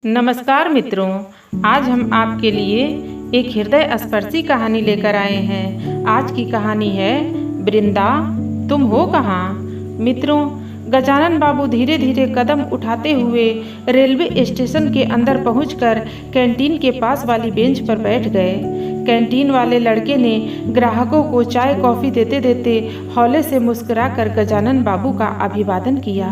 नमस्कार मित्रों, आज हम आपके लिए एक हृदय स्पर्शी कहानी लेकर आए हैं। आज की कहानी है वृंदा, तुम हो कहाँ। मित्रों, गजानन बाबू धीरे धीरे कदम उठाते हुए रेलवे स्टेशन के अंदर पहुंचकर कैंटीन के पास वाली बेंच पर बैठ गए। कैंटीन वाले लड़के ने ग्राहकों को चाय कॉफ़ी देते देते हौले से मुस्कुराकर गजानन बाबू का अभिवादन किया।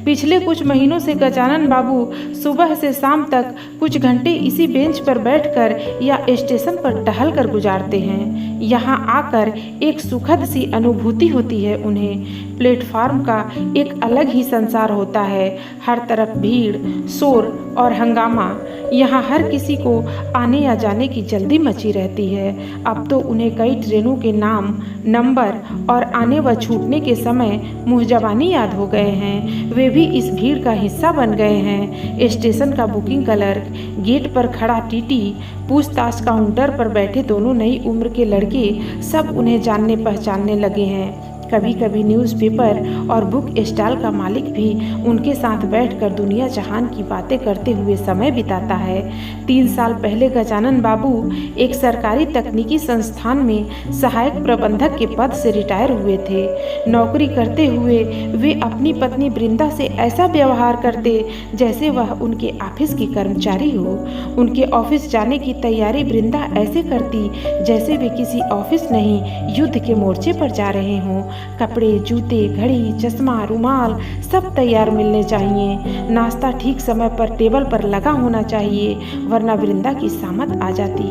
पिछले कुछ महीनों से गजानन बाबू सुबह से शाम तक कुछ घंटे इसी बेंच पर बैठकर या स्टेशन पर टहल कर गुजारते हैं। यहाँ आकर एक सुखद सी अनुभूति होती है उन्हें। प्लेटफार्म का एक अलग ही संसार होता है। हर तरफ भीड़, शोर और हंगामा। यहाँ हर किसी को आने या जाने की जल्दी मची रहती है। अब तो उन्हें कई ट्रेनों के नाम, नंबर और आने व छूटने के समय मुँहज़बानी याद हो गए हैं। वे भी इस भीड़ का हिस्सा बन गए हैं। स्टेशन का बुकिंग क्लर्क, गेट पर खड़ा टीटी, पूछताछ काउंटर पर बैठे दोनों नई उम्र के लड़के सब उन्हें जानने पहचानने लगे हैं। कभी कभी न्यूज़पेपर और बुक स्टॉल का मालिक भी उनके साथ बैठकर दुनिया जहान की बातें करते हुए समय बिताता है। 3 साल पहले गजानन बाबू एक सरकारी तकनीकी संस्थान में सहायक प्रबंधक के पद से रिटायर हुए थे। नौकरी करते हुए वे अपनी पत्नी वृंदा से ऐसा व्यवहार करते जैसे वह उनके ऑफिस की कर्मचारी हो। उनके ऑफिस जाने की तैयारी वृंदा ऐसे करती जैसे वे किसी ऑफिस नहीं, युद्ध के मोर्चे पर जा रहे हों। कपड़े, जूते, घड़ी, चश्मा, रुमाल सब तैयार मिलने चाहिए। नाश्ता ठीक समय पर टेबल पर लगा होना चाहिए, वरना वृंदा की सामत आ जाती।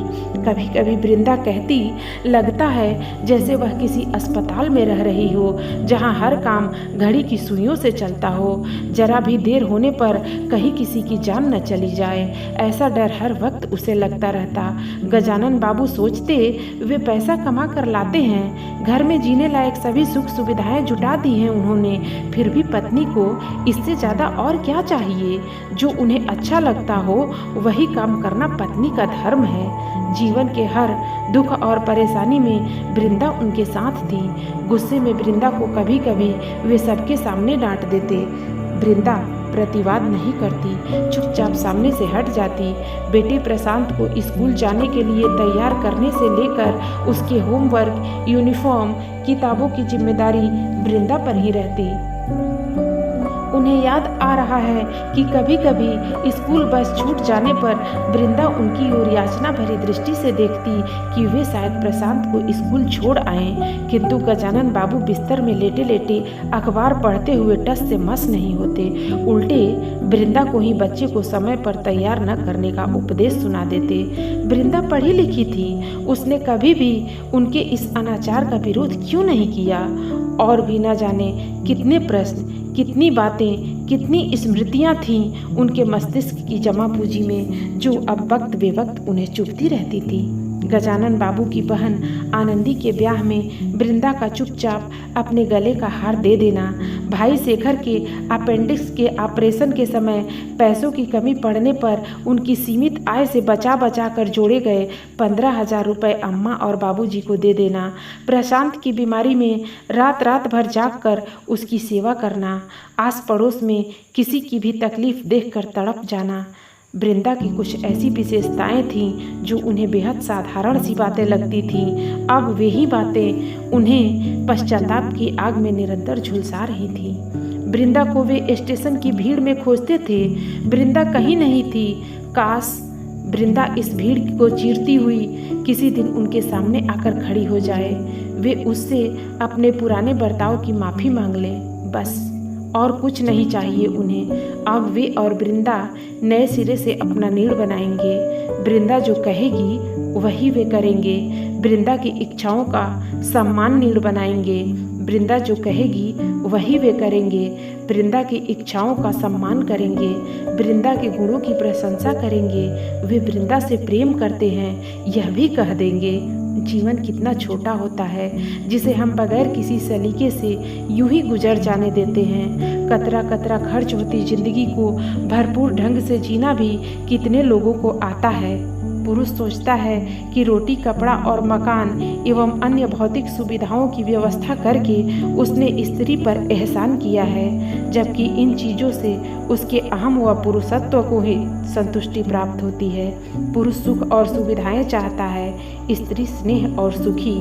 कभी कभी वृंदा कहती, लगता है जैसे वह किसी अस्पताल में रह रही हो, जहां हर काम घड़ी की सुइयों से चलता हो। जरा भी देर होने पर कहीं किसी की जान न चली जाए, ऐसा डर हर वक्त उसे लगता रहता। गजानन बाबू सोचते, वे पैसा कमा कर लाते हैं, घर में जीने लायक सभी सुख सुविधाएं जुटा दी हैं उन्होंने, फिर भी पत्नी को इससे ज़्यादा और क्या चाहिए। जो उन्हें अच्छा लगता हो वही काम करना पत्नी का धर्म है। जीवन के हर दुख और परेशानी में वृंदा उनके साथ थी। गुस्से में वृंदा को कभी कभी वे सबके सामने डांट देते। वृंदा प्रतिवाद नहीं करती, चुपचाप सामने से हट जाती। बेटे प्रशांत को स्कूल जाने के लिए तैयार करने से लेकर उसके होमवर्क, यूनिफॉर्म, किताबों की जिम्मेदारी वृंदा पर ही रहती। उन्हें याद आ रहा है कि कभी कभी स्कूल बस छूट जाने पर वृंदा उनकी ओर याचना भरी दृष्टि से देखती कि वे शायद प्रशांत को स्कूल छोड़ आएं, किंतु गजानन बाबू बिस्तर में लेटे लेटे अखबार पढ़ते हुए टस से मस नहीं होते। उल्टे वृंदा को ही बच्चे को समय पर तैयार न करने का उपदेश सुना देते। वृंदा पढ़ी लिखी थी, उसने कभी भी उनके इस अनाचार का विरोध क्यों नहीं किया। और भी न जाने कितने प्रश्न, कितनी बातें, कितनी स्मृतियाँ थीं उनके मस्तिष्क की जमा पूंजी में, जो अब वक्त बेवक्त उन्हें चुभती रहती थी। गजानन बाबू की बहन आनंदी के ब्याह में वृंदा का चुपचाप अपने गले का हार दे देना, भाई शेखर के अपेंडिक्स के ऑपरेशन के समय पैसों की कमी पड़ने पर उनकी सीमित आय से बचा बचा कर जोड़े गए 15,000 रुपये अम्मा और बाबूजी को दे देना, प्रशांत की बीमारी में रात रात भर जाग कर उसकी सेवा करना, आस पड़ोस में किसी की भी तकलीफ देखकर तड़प जाना। वृंदा की कुछ ऐसी विशेषताएं थीं जो उन्हें बेहद साधारण सी बातें लगती थीं। अब वही बातें उन्हें पश्चाताप की आग में निरंतर झुलसा रही थीं। वृंदा को वे स्टेशन की भीड़ में खोजते थे, वृंदा कहीं नहीं थी। काश वृंदा इस भीड़ को चीरती हुई किसी दिन उनके सामने आकर खड़ी हो जाए, वे उससे अपने पुराने बर्ताव की माफ़ी मांग लें, बस और कुछ नहीं चाहिए उन्हें। अब वे और वृंदा नए सिरे से अपना नीड़ बनाएंगे। वृंदा जो कहेगी वही वे करेंगे। वृंदा की इच्छाओं का सम्मान नीड़ बनाएंगे। वृंदा जो कहेगी वही वे करेंगे। वृंदा की इच्छाओं का सम्मान करेंगे। वृंदा के गुणों की प्रशंसा करेंगे। वे वृंदा से प्रेम करते हैं यह भी कह देंगे। जीवन कितना छोटा होता है जिसे हम बगैर किसी सलीके से यूं ही गुजर जाने देते हैं। कतरा कतरा खर्च होती जिंदगी को भरपूर ढंग से जीना भी कितने लोगों को आता है। पुरुष सोचता है कि रोटी, कपड़ा और मकान एवं अन्य भौतिक सुविधाओं की व्यवस्था करके उसने स्त्री पर एहसान किया है, जबकि इन चीज़ों से उसके अहम व पुरुषत्व को ही संतुष्टि प्राप्त होती है। पुरुष सुख और सुविधाएं चाहता है, स्त्री स्नेह और सुखी।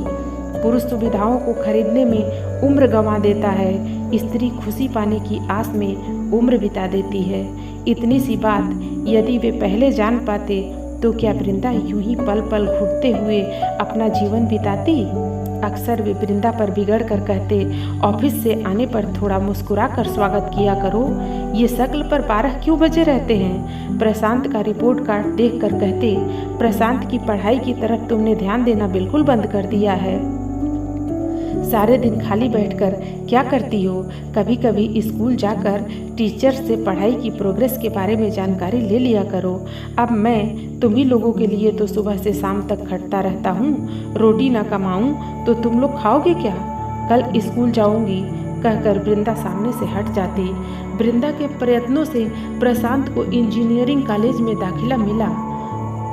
पुरुष सुविधाओं को खरीदने में उम्र गंवा देता है, स्त्री खुशी पाने की आस में उम्र बिता देती है। इतनी सी बात यदि वे पहले जान पाते तो क्या वृंदा यूं ही पल पल घुटते हुए अपना जीवन बिताती? अक्सर वे वृंदा पर बिगड़ कर कहते, ऑफिस से आने पर थोड़ा मुस्कुरा कर स्वागत किया करो, ये शक्ल पर 12 क्यों बजे रहते हैं? प्रशांत का रिपोर्ट कार्ड देख कर कहते, प्रशांत की पढ़ाई की तरफ तुमने ध्यान देना बिल्कुल बंद कर दिया है। सारे दिन खाली बैठकर क्या करती हो? कभी कभी स्कूल जाकर टीचर से पढ़ाई की प्रोग्रेस के बारे में जानकारी ले लिया करो। अब मैं तुम्ही लोगों के लिए तो सुबह से शाम तक खटता रहता हूँ, रोटी ना कमाऊँ तो तुम लोग खाओगे क्या? कल स्कूल जाऊँगी कहकर वृंदा सामने से हट जाती। वृंदा के प्रयत्नों से प्रशांत को इंजीनियरिंग कॉलेज में दाखिला मिला।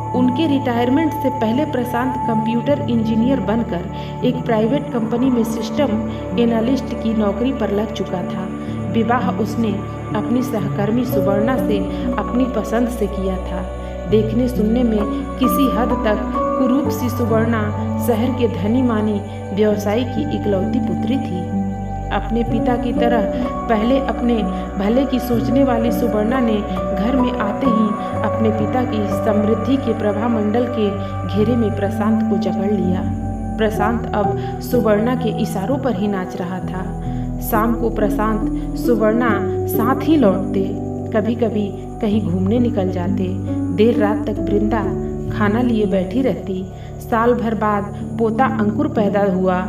उनके रिटायरमेंट से पहले प्रशांत कंप्यूटर इंजीनियर बनकर एक प्राइवेट कंपनी में सिस्टम एनालिस्ट की नौकरी पर लग चुका था। विवाह उसने अपनी सहकर्मी सुवर्णा से अपनी पसंद से किया था। देखने सुनने में किसी हद तक कुरूप सी सुवर्णा शहर के धनी मानी व्यवसायी की इकलौती पुत्री थी। अपने पिता की तरह पहले अपने भले की सोचने वाली सुवर्णा ने घर में आते ही अपने पिता की समृद्धि के प्रभामंडल के घेरे में प्रशांत को जकड़ लिया। प्रशांत अब सुवर्णा के इशारों पर ही नाच रहा था। शाम को प्रशांत सुवर्णा साथ ही लौटते, कभी कभी कहीं घूमने निकल जाते। देर रात तक वृंदा खाना लिए बैठी रहती। साल भर बाद पोता अंकुर पैदा हुआ।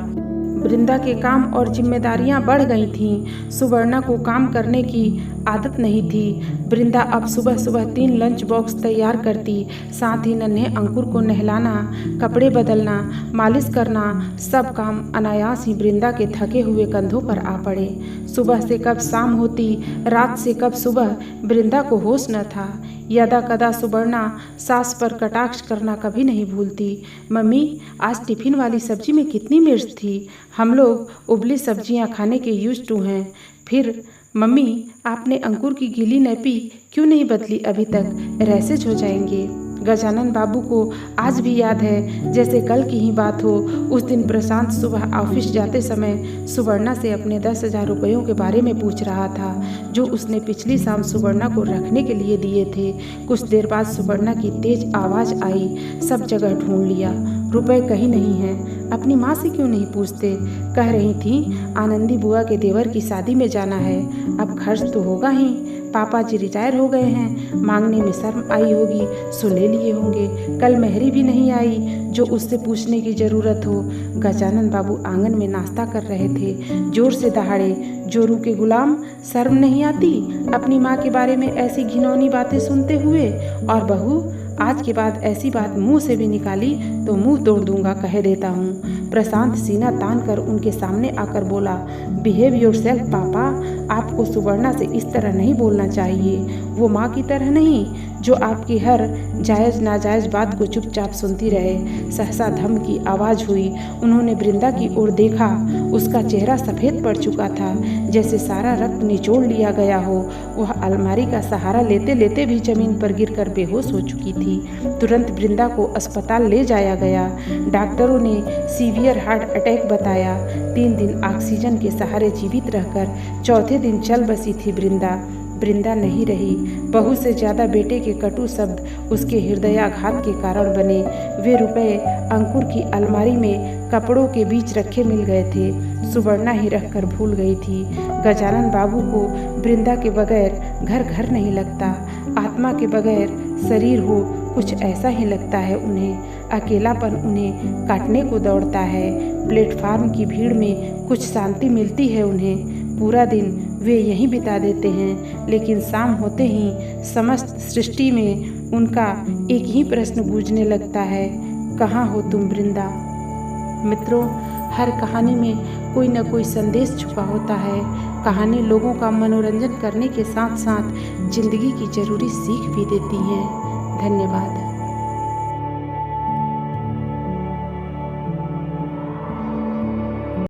वृंदा के काम और जिम्मेदारियां बढ़ गई थीं। सुवर्णा को काम करने की आदत नहीं थी। वृंदा अब सुबह सुबह 3 लंच बॉक्स तैयार करती, साथ ही नन्हे अंकुर को नहलाना, कपड़े बदलना, मालिश करना, सब काम अनायास ही वृंदा के थके हुए कंधों पर आ पड़े। सुबह से कब शाम होती, रात से कब सुबह, वृंदा को होश न था। यदा कदा सुवर्णा सास पर कटाक्ष करना कभी नहीं भूलती। मम्मी, आज टिफिन वाली सब्जी में कितनी मिर्च थी? हम लोग उबली सब्जियां खाने के यूज्ड टू हैं। फिर मम्मी, आपने अंकुर की गीली नैपी क्यों नहीं बदली अभी तक? रैसेज हो जाएंगे। गजानन बाबू को आज भी याद है जैसे कल की ही बात हो। उस दिन प्रशांत सुबह ऑफिस जाते समय सुवर्णा से अपने 10,000 रुपयों के बारे में पूछ रहा था, जो उसने पिछली शाम सुवर्णा को रखने के लिए दिए थे। कुछ देर बाद सुवर्णा की तेज आवाज़ आई, सब जगह ढूंढ लिया, रुपए कहीं नहीं हैं। अपनी माँ से क्यों नहीं पूछते? कह रही थी आनंदी बुआ के देवर की शादी में जाना है, अब खर्च तो होगा ही। पापा जी रिटायर हो गए हैं, मांगने में शर्म आई होगी सो ले लिए होंगे। कल मेहरी भी नहीं आई जो उससे पूछने की ज़रूरत हो। गजानन बाबू आंगन में नाश्ता कर रहे थे, जोर से दहाड़े, जोरू के गुलाम, शर्म नहीं आती अपनी माँ के बारे में ऐसी घिनौनी बातें सुनते हुए? और बहू, आज के बाद ऐसी बात मुंह से भी निकाली तो मुंह तोड़ दूंगा, कह देता हूँ। प्रशांत सीना तान कर उनके सामने आकर बोला, बिहेव योरसेल्फ पापा, आपको सुवर्णा से इस तरह नहीं बोलना चाहिए। वो माँ की तरह नहीं जो आपकी हर जायज़ नाजायज़ बात को चुपचाप सुनती रहे। सहसा धम की आवाज़ हुई। उन्होंने वृंदा की ओर देखा। उसका चेहरा सफ़ेद पड़ चुका था, जैसे सारा रक्त निचोड़ लिया गया हो। वह अलमारी का सहारा लेते लेते भी जमीन पर गिरकर बेहोश हो चुकी थी। तुरंत वृंदा को अस्पताल ले जाया गया। डॉक्टरों ने सीवियर हार्ट अटैक बताया। 3 दिन ऑक्सीजन के सहारे जीवित रहकर चौथे दिन चल बसी थी वृंदा नहीं रही। बहू से ज़्यादा बेटे के कटु शब्द उसके हृदयाघात के कारण बने। वे रुपए अंकुर की अलमारी में कपड़ों के बीच रखे मिल गए थे। सुवर्णा ही रखकर भूल गई थी। गजानन बाबू को वृंदा के बगैर घर नहीं लगता। आत्मा के बगैर शरीर हो कुछ ऐसा ही लगता है उन्हें। अकेलापन उन्हें काटने को दौड़ता है। प्लेटफार्म की भीड़ में कुछ शांति मिलती है उन्हें। पूरा दिन वे यहीं बिता देते हैं, लेकिन शाम होते ही समस्त सृष्टि में उनका एक ही प्रश्न गूंजने लगता है, कहाँ हो तुम वृंदा? मित्रों, हर कहानी में कोई न कोई संदेश छुपा होता है। कहानी लोगों का मनोरंजन करने के साथ साथ जिंदगी की जरूरी सीख भी देती है। धन्यवाद।